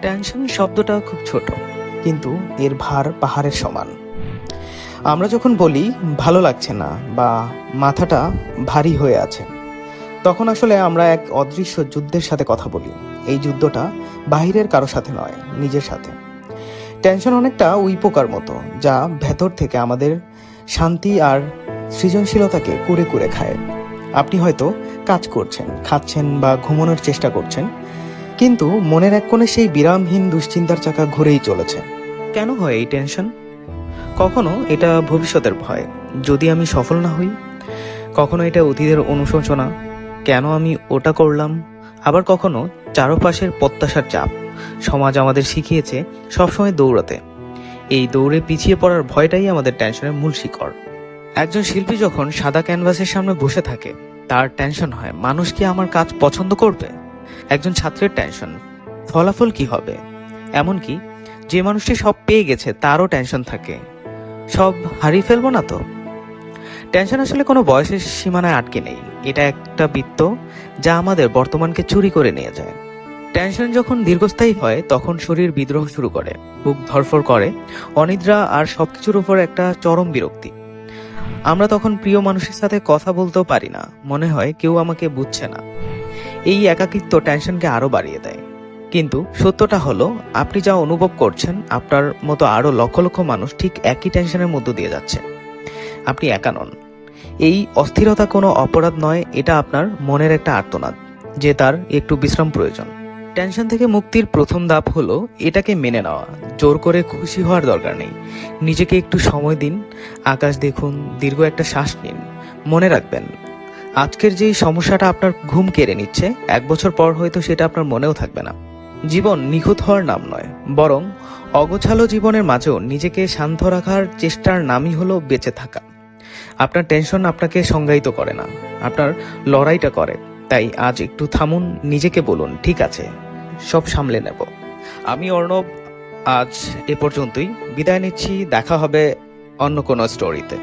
Tension শব্দটা খুব ছোট, কিন্তু এর ভার পাহাড়ের সমান। আমরা যখন বলি ভালো লাগছে না বা মাথাটা ভারী হয়ে আছে, তখন আসলে আমরা এক অদৃশ্য যুদ্ধের সাথে কথা বলি। এই যুদ্ধটা বাহিরের কারো সাথে নয়, নিজের সাথে। টেনশন অনেকটা উই পোকার মতো, যা ভেতর থেকে আমাদের শান্তি আর সৃজনশীলতাকে কুরে কুরে খায়। আপনি হয়তো কাজ করছেন, খাচ্ছেন বা ঘুমানোর চেষ্টা করছেন, কিন্তু মনের এক কোণে সেই বিরামহীন দুশ্চিন্তার চাকা ঘুরেই চলেছে। কেন হয় এই টেনশন? কখনো এটা ভবিষ্যতের ভয়, যদি আমি সফল না হই। কখনো এটা অতীতের অনুশোচনা, কেন আমি ওটা করলাম। আবার কখনো চারপাশের প্রত্যাশার চাপ। সমাজ আমাদের শিখিয়েছে সবসময় দৌড়াতে। এই দৌড়ে পিছিয়ে পড়ার ভয়টাই আমাদের টেনশনের মূল শিকড়। একজন শিল্পী যখন সাদা ক্যানভাসের সামনে বসে থাকে, তার টেনশন হয় মানুষ কি আমার কাজ পছন্দ করবে। একজন ছাত্রের টেনশন, ফলাফল কি হবে। এমনকি যে মানুষটি সব পেয়ে গেছে তারও টেনশন থাকে, সব হারিয়ে ফেলবো না তো। টেনশন আসলে কোনো বয়সের সীমানায় আটকে নেই। এটা একটা বৃত্ত যা আমাদের বর্তমানকে চুরি করে নিয়ে যায়। টেনশন যখন দীর্ঘস্থায়ী হয়, তখন শরীর বিদ্রোহ শুরু করে, বুক ধড়ফড় করে, অনিদ্রা আর সবকিছুর উপর একটা চরম বিরক্তি। আমরা তখন প্রিয় মানুষের সাথে কথা বলতেও পারি না, মনে হয় কেউ আমাকে বুঝছে না। এই একাকিত্ব টেনশনকে আরো বাড়িয়ে দেয়। কিন্তু সত্যটা হলো, আপনি যা অনুভব করছেন, আপনার মতো আরো লক্ষ লক্ষ মানুষ ঠিক একই টেনশনের মধ্য দিয়ে যাচ্ছে। আপনি একা নন। এই অস্থিরতা কোনো অপরাধ নয়, এটা আপনার মনের একটা আর্তনাদ যে তার একটু বিশ্রাম প্রয়োজন। টেনশন থেকে মুক্তির প্রথম ধাপ হলো এটাকে মেনে নেওয়া। জোর করে খুশি হওয়ার দরকার নেই। নিজেকে একটু সময় দিন, আকাশ দেখুন, দীর্ঘ একটা শ্বাস নিন। মনে রাখবেন, আজকের যেই সমস্যাটা আপনার ঘুম কেড়ে নিচ্ছে, 1 বছর পর হয়তো সেটা আপনার মনেও থাকবে না। জীবন নিখুঁত হওয়ার নাম নয়, বরং অগোছালো জীবনের মাঝেও নিজেকে শান্ত রাখার চেষ্টার নামই হলো বেঁচে থাকা। আপনার টেনশন আপনাকে সংজ্ঞায়িত করে না, আপনার লড়াইটা করে। তাই আজ একটু থামুন, নিজেকে বলুন ঠিক আছে, সব সামলে নেব। আমি অর্ণব, আজ এ পর্যন্তই। বিদায় নিচ্ছি, দেখা হবে অন্য কোনো স্টোরিতে।